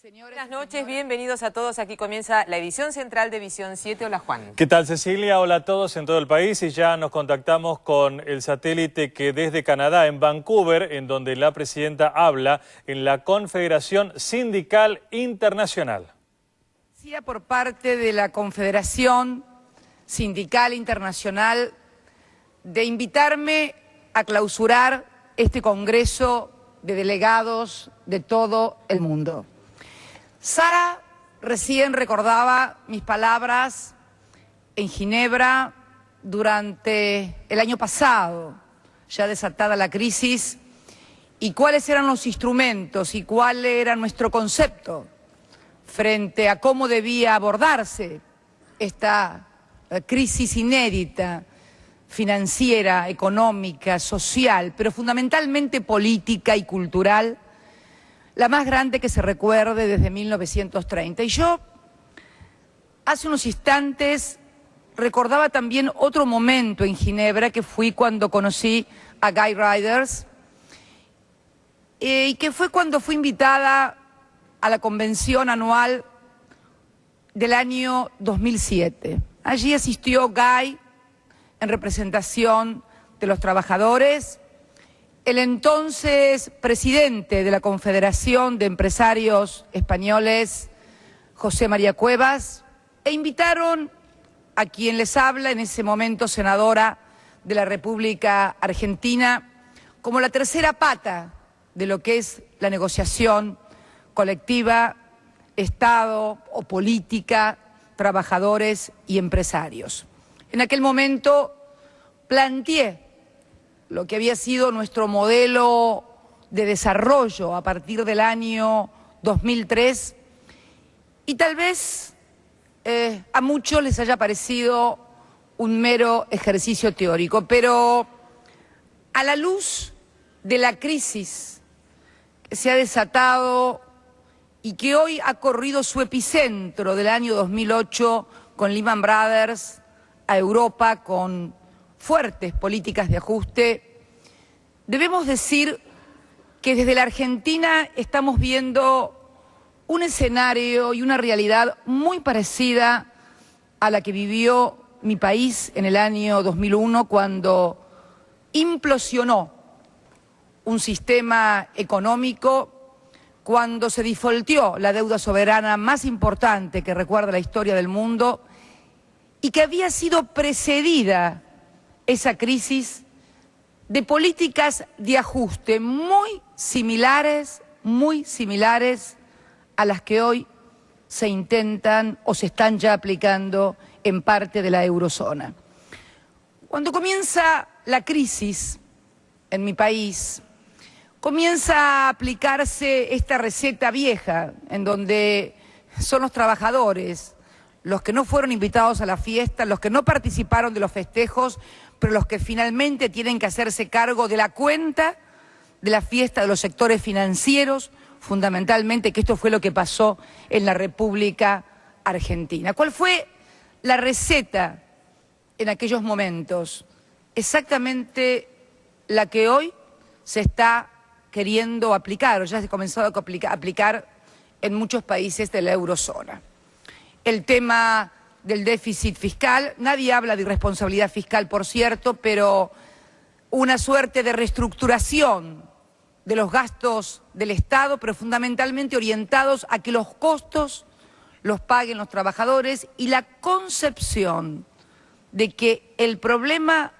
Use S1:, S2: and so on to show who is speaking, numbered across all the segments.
S1: Buenas noches, bienvenidos a todos. Aquí comienza la edición central de Visión 7. Hola, Juan.
S2: ¿Qué tal, Cecilia? Hola a todos en todo el país y ya nos contactamos con el satélite que desde Canadá, en Vancouver, en donde la presidenta habla en la Confederación Sindical Internacional.
S3: Por parte de la Confederación Sindical Internacional de invitarme a clausurar este Congreso de Delegados de todo el mundo. Sara recién recordaba mis palabras en Ginebra durante el año pasado, ya desatada la crisis, y cuáles eran los instrumentos y cuál era nuestro concepto frente a cómo debía abordarse esta crisis inédita, financiera, económica, social, pero fundamentalmente política y cultural, la más grande que se recuerde desde 1930. Y yo, hace unos instantes, recordaba también otro momento en Ginebra, que fui cuando conocí a Guy Ryder, y que fue cuando fui invitada a la convención anual del año 2007. Allí asistió Guy en representación de los trabajadores, el entonces presidente de la Confederación de Empresarios Españoles, José María Cuevas, e invitaron a quien les habla, en ese momento senadora de la República Argentina, como la tercera pata de lo que es la negociación colectiva, Estado o política, trabajadores y empresarios. En aquel momento planteé lo que había sido nuestro modelo de desarrollo a partir del año 2003 y tal vez a muchos les haya parecido un mero ejercicio teórico, pero a la luz de la crisis que se ha desatado y que hoy ha corrido su epicentro del año 2008 con Lehman Brothers a Europa, con fuertes políticas de ajuste, debemos decir que desde la Argentina estamos viendo un escenario y una realidad muy parecida a la que vivió mi país en el año 2001, cuando implosionó un sistema económico, cuando se defaultó la deuda soberana más importante que recuerda la historia del mundo y que había sido precedida esa crisis de políticas de ajuste muy similares a las que hoy se intentan o se están ya aplicando en parte de la eurozona. Cuando comienza la crisis en mi país, comienza a aplicarse esta receta vieja en donde son los trabajadores los que no fueron invitados a la fiesta, los que no participaron de los festejos, pero los que finalmente tienen que hacerse cargo de la cuenta de la fiesta de los sectores financieros, fundamentalmente, que esto fue lo que pasó en la República Argentina. ¿Cuál fue la receta en aquellos momentos? Exactamente la que hoy se está queriendo aplicar, o ya se ha comenzado a aplicar en muchos países de la eurozona. El tema del déficit fiscal, nadie habla de irresponsabilidad fiscal, por cierto, pero una suerte de reestructuración de los gastos del Estado, pero fundamentalmente orientados a que los costos los paguen los trabajadores, y la concepción de que el problema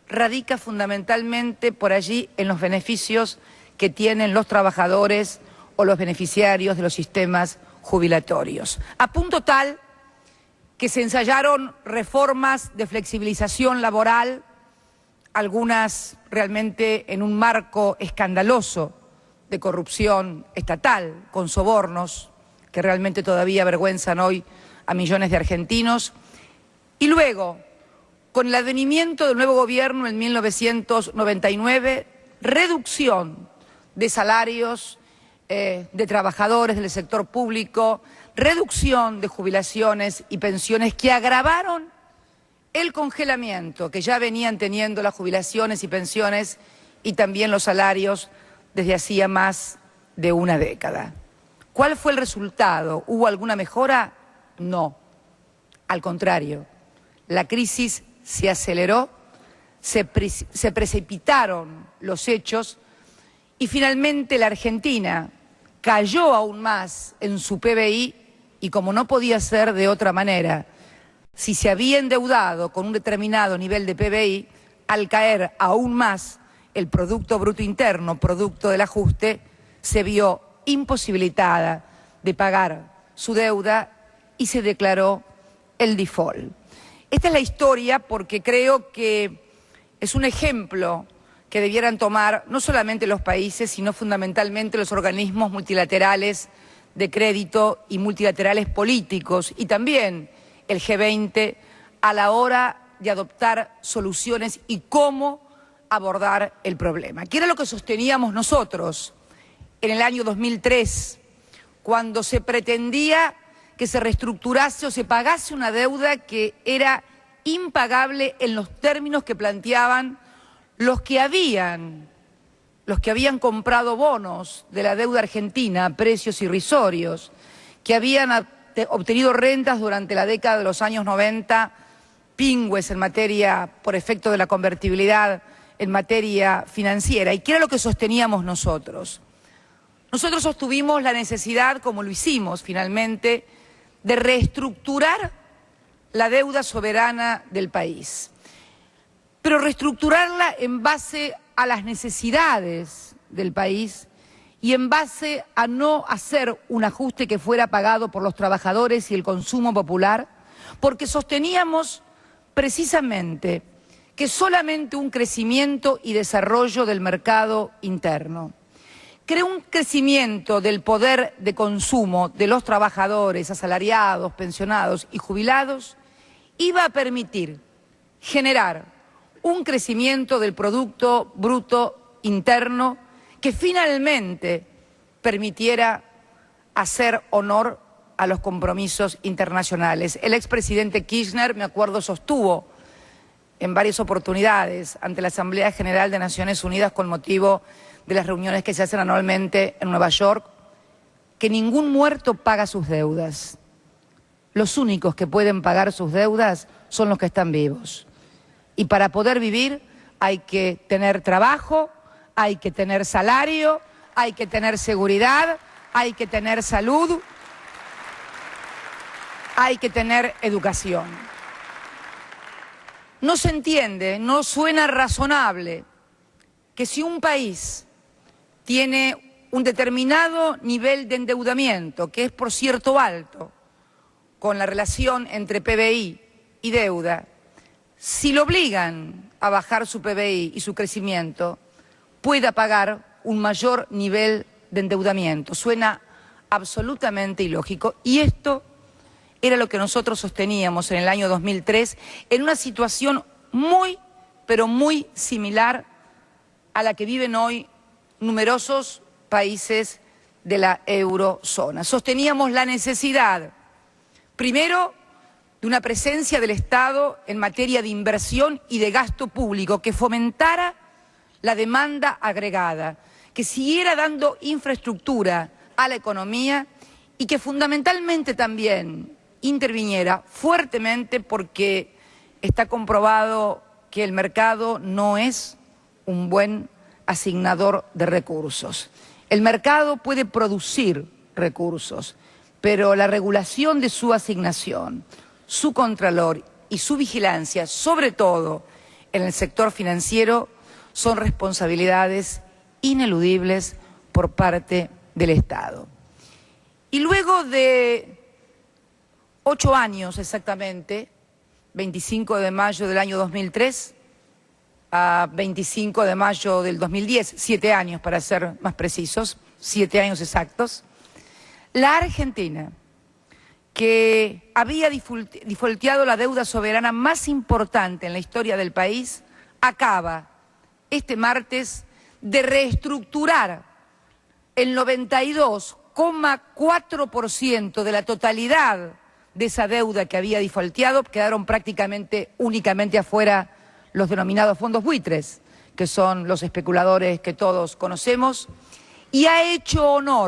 S3: radica fundamentalmente por allí en los beneficios que tienen los trabajadores o los beneficiarios de los sistemas jubilatorios. A punto tal que se ensayaron reformas de flexibilización laboral, algunas realmente en un marco escandaloso de corrupción estatal, con sobornos que realmente todavía avergüenzan hoy a millones de argentinos. Y luego, con el advenimiento del nuevo gobierno en 1999, reducción de salarios de trabajadores del sector público, reducción de jubilaciones y pensiones que agravaron el congelamiento que ya venían teniendo las jubilaciones y pensiones y también los salarios desde hacía más de una década. ¿Cuál fue el resultado? ¿Hubo alguna mejora? No. Al contrario, la crisis se aceleró, se precipitaron los hechos y finalmente la Argentina cayó aún más en su PBI y como no podía ser de otra manera, si se había endeudado con un determinado nivel de PBI, al caer aún más el Producto Bruto Interno, producto del ajuste, se vio imposibilitada de pagar su deuda y se declaró el default. Esta es la historia porque creo que es un ejemplo que debieran tomar no solamente los países, sino fundamentalmente los organismos multilaterales de crédito y multilaterales políticos y también el G20 a la hora de adoptar soluciones y cómo abordar el problema. ¿Qué era lo que sosteníamos nosotros en el año 2003, cuando se pretendía que se reestructurase o se pagase una deuda que era impagable en los términos que planteaban los que habían comprado bonos de la deuda argentina a precios irrisorios, que habían obtenido rentas durante la década de los años 90, pingües en materia, por efecto de la convertibilidad, en materia financiera? ¿Y qué era lo que sosteníamos nosotros? Nosotros sostuvimos la necesidad, como lo hicimos finalmente, de reestructurar la deuda soberana del país, pero reestructurarla en base a las necesidades del país y en base a no hacer un ajuste que fuera pagado por los trabajadores y el consumo popular, porque sosteníamos precisamente que solamente un crecimiento y desarrollo del mercado interno, que un crecimiento del poder de consumo de los trabajadores, asalariados, pensionados y jubilados, iba a permitir generar un crecimiento del Producto Bruto Interno que finalmente permitiera hacer honor a los compromisos internacionales. El expresidente Kirchner, me acuerdo, sostuvo en varias oportunidades ante la Asamblea General de Naciones Unidas con motivo de las reuniones que se hacen anualmente en Nueva York, que ningún muerto paga sus deudas. Los únicos que pueden pagar sus deudas son los que están vivos. Y para poder vivir hay que tener trabajo, hay que tener salario, hay que tener seguridad, hay que tener salud, hay que tener educación. No se entiende, no suena razonable que si un país tiene un determinado nivel de endeudamiento, que es por cierto alto, con la relación entre PBI y deuda, si lo obligan a bajar su PBI y su crecimiento, pueda pagar un mayor nivel de endeudamiento. Suena absolutamente ilógico y esto era lo que nosotros sosteníamos en el año 2003 en una situación muy, pero muy similar a la que viven hoy numerosos países de la eurozona. Sosteníamos la necesidad, primero, de una presencia del Estado en materia de inversión y de gasto público que fomentara la demanda agregada, que siguiera dando infraestructura a la economía y que fundamentalmente también interviniera fuertemente porque está comprobado que el mercado no es un buen asignador de recursos. El mercado puede producir recursos, pero la regulación de su asignación, su contralor y su vigilancia, sobre todo en el sector financiero, son responsabilidades ineludibles por parte del Estado. Y luego de 8 años exactamente, 25 de mayo del año 2003 a 25 de mayo del 2010, 7 años para ser más precisos, 7 años exactos, la Argentina, que había defaulteado la deuda soberana más importante en la historia del país, acaba este martes de reestructurar el 92,4% de la totalidad de esa deuda que había defaulteado. Quedaron prácticamente únicamente afuera los denominados fondos buitres, que son los especuladores que todos conocemos, y ha hecho honor